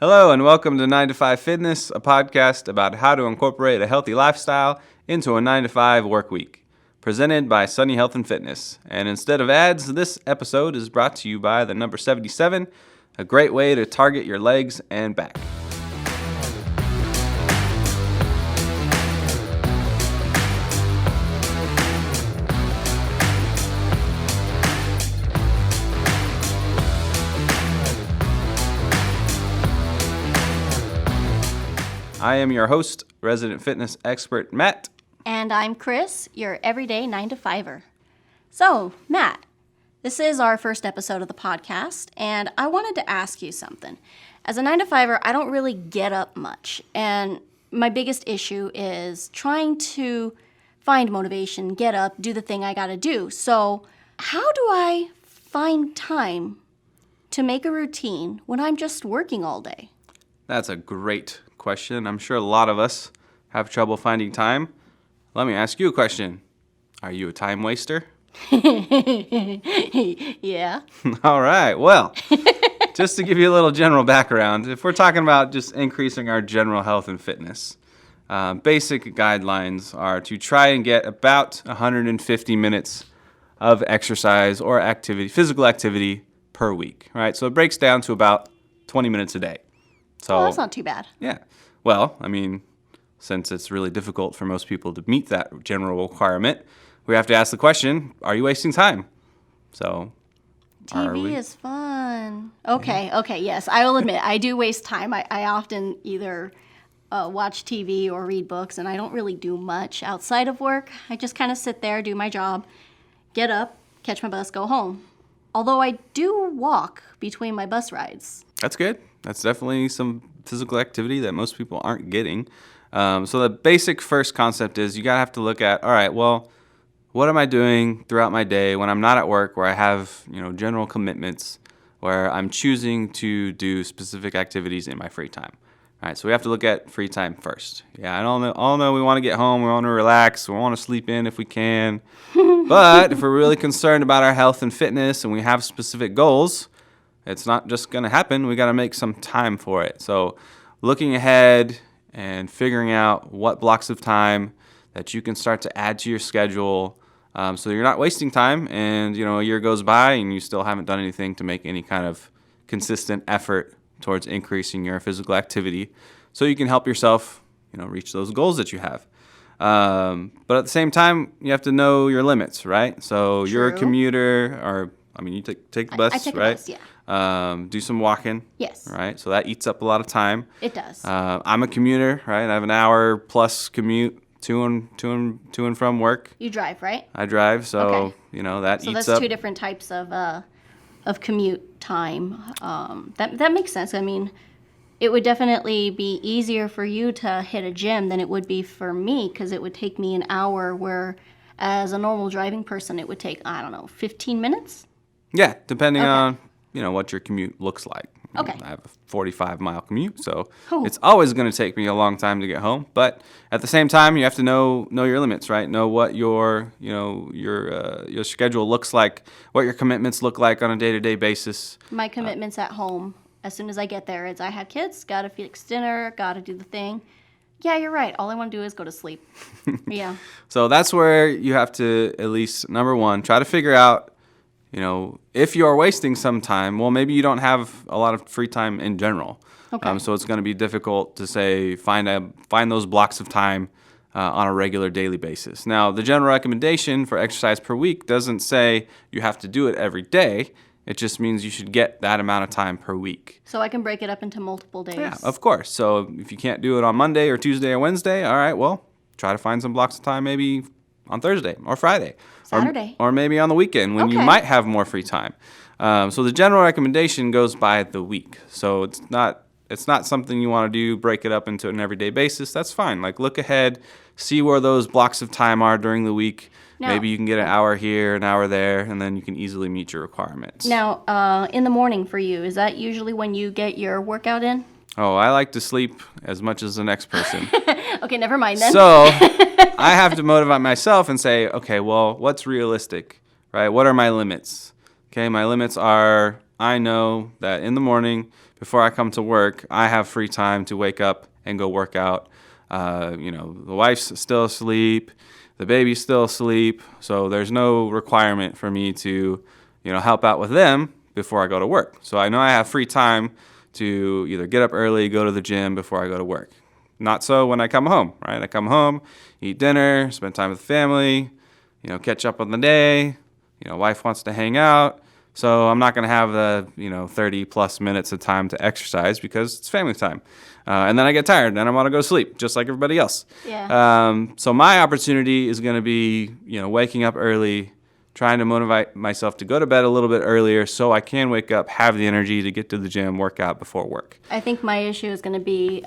Hello and welcome to 9 to 5 Fitness, a podcast about how to incorporate a healthy lifestyle into a 9 to 5 work week. Presented by Sunny Health and Fitness. And instead of ads, this episode is brought to you by the number 77, a great way to target your legs and back. I am your host, resident fitness expert Matt. And I'm Kriss, your everyday 9 to 5er. So, Matt, this is our first episode of the podcast, and I wanted to ask you something. As a 9 to 5er, I don't really get up much, and my biggest issue is trying to find motivation, get up, do the thing I gotta do. So, how do I find time to make a routine when I'm just working all day? That's a great question. I'm sure a lot of us have trouble finding time. Let me ask you a question. Are you a time waster? Yeah. All right. Well, just to give you a little general background, if we're talking about just increasing our general health and fitness, basic guidelines are to try and get about 150 minutes of exercise or activity, physical activity per week, right? So it breaks down to about 20 minutes a day. So, Well, that's not too bad. Yeah. Well, I mean, since it's really difficult for most people to meet that general requirement, we have to ask the question, are you wasting time? So, TV is fun. Okay, yes. I will admit, I do waste time. I often either watch TV or read books, and I don't really do much outside of work. I just kind of sit there, do my job, get up, catch my bus, go home. Although I do walk between my bus rides. That's good. That's definitely some physical activity that most people aren't getting. So the basic first concept is you gotta have to look at, all right, well, what am I doing throughout my day when I'm not at work, where I have, general commitments, where I'm choosing to do specific activities in my free time. All right, so we have to look at free time first. Yeah, I all know we want to get home, we want to relax, we want to sleep in if we can. But if we're really concerned about our health and fitness and we have specific goals, it's not just going to happen. We got to make some time for it. So looking ahead and figuring out what blocks of time that you can start to add to your schedule, so you're not wasting time and, a year goes by and you still haven't done anything to make any kind of consistent effort towards increasing your physical activity so you can help yourself, reach those goals that you have. But at the same time, you have to know your limits, right? So you're a commuter, you take the bus, I take right? The bus, yeah. Do some walking. Yes. Right? So that eats up a lot of time. It does. I'm a commuter, right? I have an hour plus commute to and from work. You drive, right? I drive, so Okay. That So eats that's up. two different types of commute time. That makes sense. I mean, it would definitely be easier for you to hit a gym than it would be for me, because it would take me an hour, where as a normal driving person, it would take, 15 minutes? Yeah, depending on what your commute looks like. Okay. I have a 45-mile commute, so Oh. it's always going to take me a long time to get home. But at the same time, you have to know your limits, right? Know what your schedule looks like, what your commitments look like on a day-to-day basis. My commitments at home, as soon as I get there, is I have kids, gotta fix dinner, gotta do the thing. Yeah, you're right. All I want to do is go to sleep. Yeah. So that's where you have to, at least, number one, try to figure out, if you are wasting some time, well, maybe you don't have a lot of free time in general. Okay. So it's going to be difficult to say find those blocks of time on a regular daily basis. Now, the general recommendation for exercise per week doesn't say you have to do it every day. It just means you should get that amount of time per week. So I can break it up into multiple days. Yeah, of course. So if you can't do it on Monday or Tuesday or Wednesday, all right, well, try to find some blocks of time maybe on Thursday or Friday. Saturday. Or maybe on the weekend when you Okay. might have more free time. So the general recommendation goes by the week. So it's not something you want to do, break it up into an everyday basis. That's fine. Like, look ahead, see where those blocks of time are during the week. Now, maybe you can get an hour here, an hour there, and then you can easily meet your requirements. Now, in the morning for you, is that usually when you get your workout in? Oh, I like to sleep as much as the next person. Okay, never mind then. So I have to motivate myself and say, okay, well, what's realistic, right? What are my limits? Okay, my limits are, I know that in the morning, before I come to work, I have free time to wake up and go work out. The wife's still asleep, the baby's still asleep, so there's no requirement for me to, help out with them before I go to work. So I know I have free time to either get up early, go to the gym before I go to work. Not so when I come home, right? I come home, eat dinner, spend time with the family, catch up on the day. Wife wants to hang out. So I'm not going to have the, 30 plus minutes of time to exercise because it's family time. And then I get tired and I want to go to sleep just like everybody else. Yeah. So my opportunity is going to be, waking up early, trying to motivate myself to go to bed a little bit earlier so I can wake up, have the energy to get to the gym, work out before work. I think my issue is going to be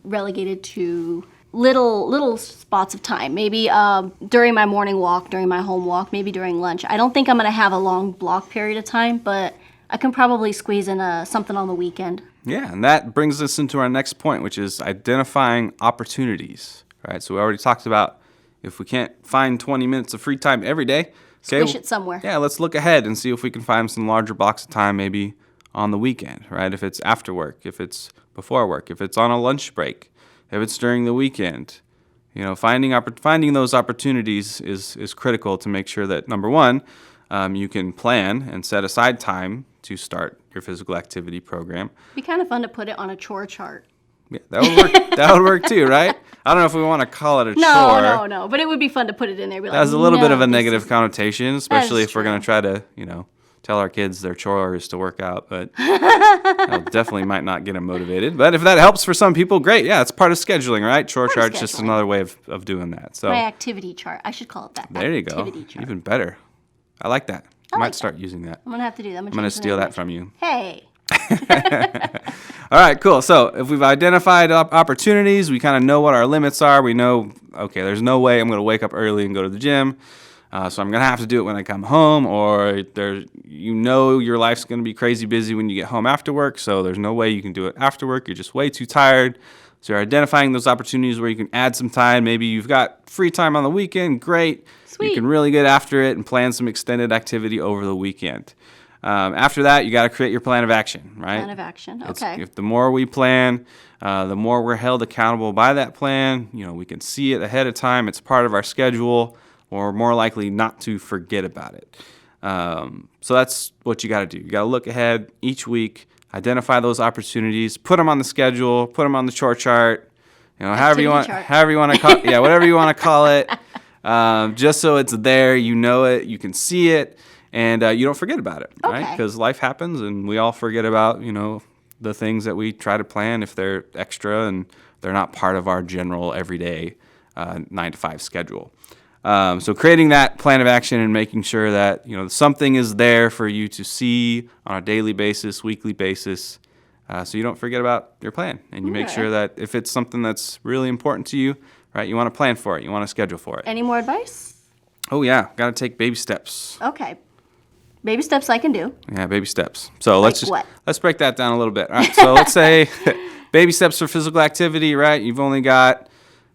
relegated to little spots of time. Maybe during my morning walk, during my home walk, maybe during lunch. I don't think I'm going to have a long block period of time, but I can probably squeeze in something on the weekend. Yeah, and that brings us into our next point, which is identifying opportunities. Right? So we already talked about if we can't find 20 minutes of free time every day, Squish it somewhere. Yeah, let's look ahead and see if we can find some larger blocks of time maybe on the weekend, right? If it's after work, if it's before work, if it's on a lunch break, if it's during the weekend. Finding those opportunities is critical to make sure that, number one, you can plan and set aside time to start your physical activity program. It'd be kind of fun to put it on a chore chart. Yeah, that would work. That would work too, right? I don't know if we want to call it a chore. No. But it would be fun to put it in there. Be that has a little bit of a negative connotation, especially if we're going to true. try to, tell our kids their chore is to work out. But that definitely might not get them motivated. But if that helps for some people, great. Yeah, it's part of scheduling, right? Chore chart's just another way of doing that. So my activity chart. I should call it that. There you go. Chart. Even better. I like that. I might start using that. I'm going to have to do that. I'm going to steal that from you. Hey. All right, cool. So if we've identified opportunities, we kind of know what our limits are. We know, okay, there's no way I'm going to wake up early and go to the gym. So I'm going to have to do it when I come home, or your life's going to be crazy busy when you get home after work, so there's no way you can do it after work. You're just way too tired. So you're identifying those opportunities where you can add some time. Maybe you've got free time on the weekend. Great. Sweet. You can really get after it and plan some extended activity over the weekend. After that, you got to create your plan of action, right? Plan of action, okay. If the more we plan, the more we're held accountable by that plan. We can see it ahead of time. It's part of our schedule. Or more likely not to forget about it. So that's what you got to do. You got to look ahead each week, identify those opportunities, put them on the schedule, put them on the chore chart, however you want to call, whatever you want to call it, just so it's there, it, you can see it, and you don't forget about it, right? Because life happens, and we all forget about the things that we try to plan if they're extra and they're not part of our general everyday 9-to-5 schedule. So creating that plan of action and making sure that something is there for you to see on a daily basis, weekly basis, so you don't forget about your plan, and you make sure that if it's something that's really important to you, right, you want to plan for it, you want to schedule for it. Any more advice? Oh yeah, got to take baby steps. Okay, baby steps I can do. Yeah, baby steps. So let's break that down a little bit. All right, so let's say baby steps for physical activity, right? You've only got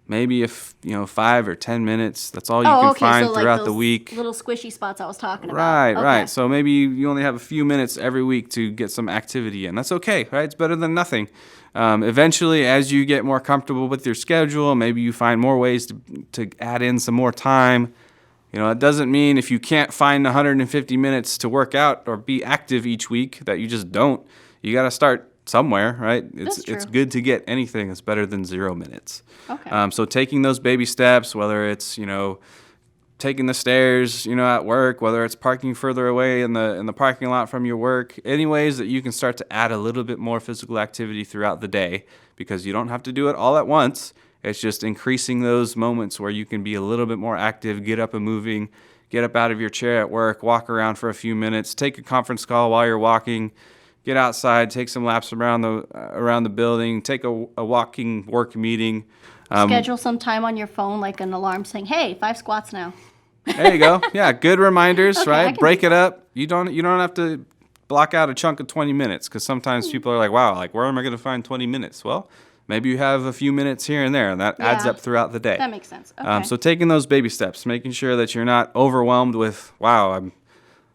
maybe 5 or 10 minutes. That's all you can find throughout the week. Little squishy spots I was talking about. Right. So maybe you only have a few minutes every week to get some activity in. That's okay, right? It's better than nothing. Eventually, as you get more comfortable with your schedule, maybe you find more ways to add in some more time. It doesn't mean if you can't find 150 minutes to work out or be active each week that you just don't. You got to start somewhere, right? It's good to get anything. It's better than 0 minutes. Okay. So taking those baby steps, whether it's taking the stairs, at work, whether it's parking further away in the parking lot from your work, any ways that you can start to add a little bit more physical activity throughout the day, because you don't have to do it all at once. It's just increasing those moments where you can be a little bit more active, get up and moving, get up out of your chair at work, walk around for a few minutes, take a conference call while you're walking. Get outside, take some laps around the building, take a walking work meeting. Schedule some time on your phone, like an alarm saying, "Hey, 5 squats now." There you go. Yeah, good reminders, right? Break it up. You don't have to block out a chunk of 20 minutes, because sometimes people are like, "Wow, where am I going to find 20 minutes?" Well, maybe you have a few minutes here and there, and that adds up throughout the day. That makes sense. Okay. So taking those baby steps, making sure that you're not overwhelmed with, "Wow,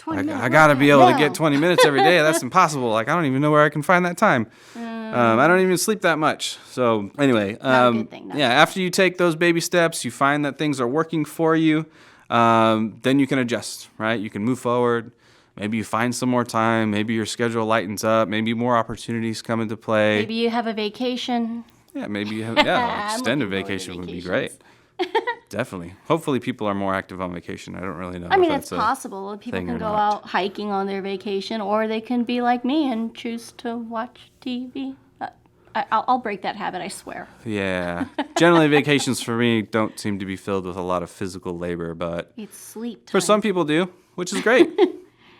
I got to be able to get 20 minutes every day. That's impossible. Like, I don't even know where I can find that time. I don't even sleep that much. So anyway, Not a good thing, no. after you take those baby steps, you find that things are working for you, then you can adjust, right? You can move forward. Maybe you find some more time. Maybe your schedule lightens up. Maybe more opportunities come into play. Maybe you have a vacation. Yeah, maybe you have extended vacation would be great. Definitely. Hopefully people are more active on vacation. I don't really know. I mean, it's possible. People can go out hiking on their vacation, or they can be like me and choose to watch TV. I'll break that habit, I swear. Yeah. Generally, vacations for me don't seem to be filled with a lot of physical labor, but it's sleep time. For some people do, which is great.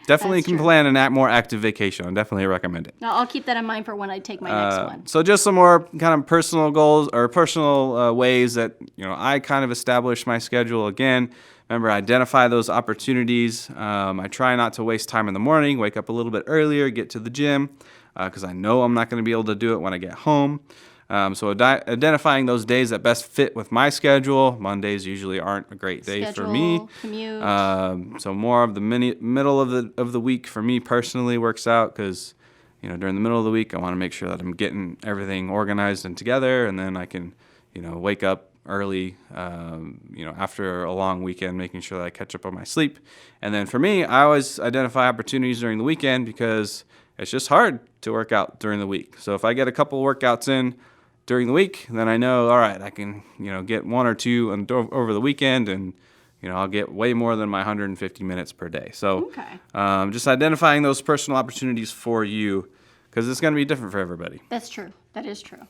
Definitely can plan a more active vacation. I definitely recommend it. Now, I'll keep that in mind for when I take my next one. So just some more kind of personal goals or personal ways that I kind of establish my schedule. Again, remember, identify those opportunities. I try not to waste time in the morning, wake up a little bit earlier, get to the gym, because I know I'm not going to be able to do it when I get home. So identifying those days that best fit with my schedule. Mondays usually aren't a great day for me. Commute. So more of the middle of the week for me personally works out because during the middle of the week I want to make sure that I'm getting everything organized and together, and then I can wake up early after a long weekend, making sure that I catch up on my sleep. And then for me, I always identify opportunities during the weekend because it's just hard to work out during the week. So if I get a couple workouts in during the week, then I know, all right, I can, get one or two over the weekend, and, I'll get way more than my 150 minutes per day. So just identifying those personal opportunities for you, because it's going to be different for everybody. That's true. That is true.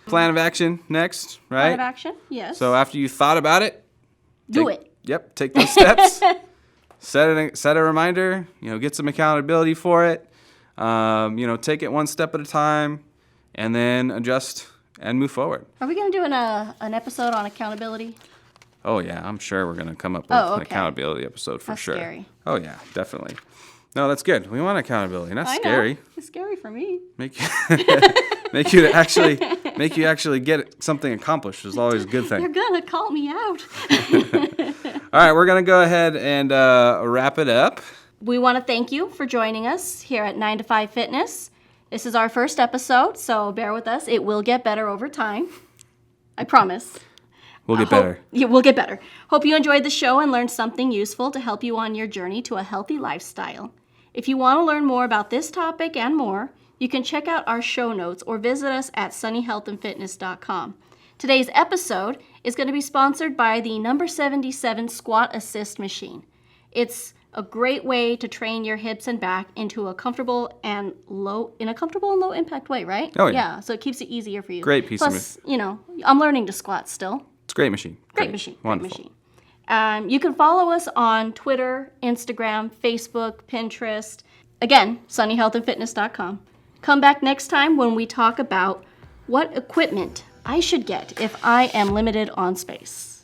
Plan of action next, right? Plan of action, yes. So after you thought about it, do it. Yep, take those steps. Set a reminder, get some accountability for it. Take it one step at a time, and then adjust and move forward. Are we going to do an episode on accountability? Oh, yeah. I'm sure we're going to come up with an accountability episode for sure. Scary. Oh, yeah, definitely. No, that's good. We want accountability, not scary. It's scary for me. Make you actually get something accomplished is always a good thing. You're going to call me out. All right, we're going to go ahead and wrap it up. We want to thank you for joining us here at 9 to 5 Fitness. This is our first episode, so bear with us. It will get better over time. I promise. We'll get better. Yeah, we'll get better. Hope you enjoyed the show and learned something useful to help you on your journey to a healthy lifestyle. If you want to learn more about this topic and more, you can check out our show notes or visit us at sunnyhealthandfitness.com. Today's episode is going to be sponsored by the number 77 Squat Assist machine. It's a great way to train your hips and back into a comfortable and low impact way, right? Oh, yeah. Yeah, so it keeps it easier for you. Great piece of I'm learning to squat still. It's a great machine. Great machine. Wonderful. Great machine. You can follow us on Twitter, Instagram, Facebook, Pinterest. Again, sunnyhealthandfitness.com. Come back next time when we talk about what equipment I should get if I am limited on space.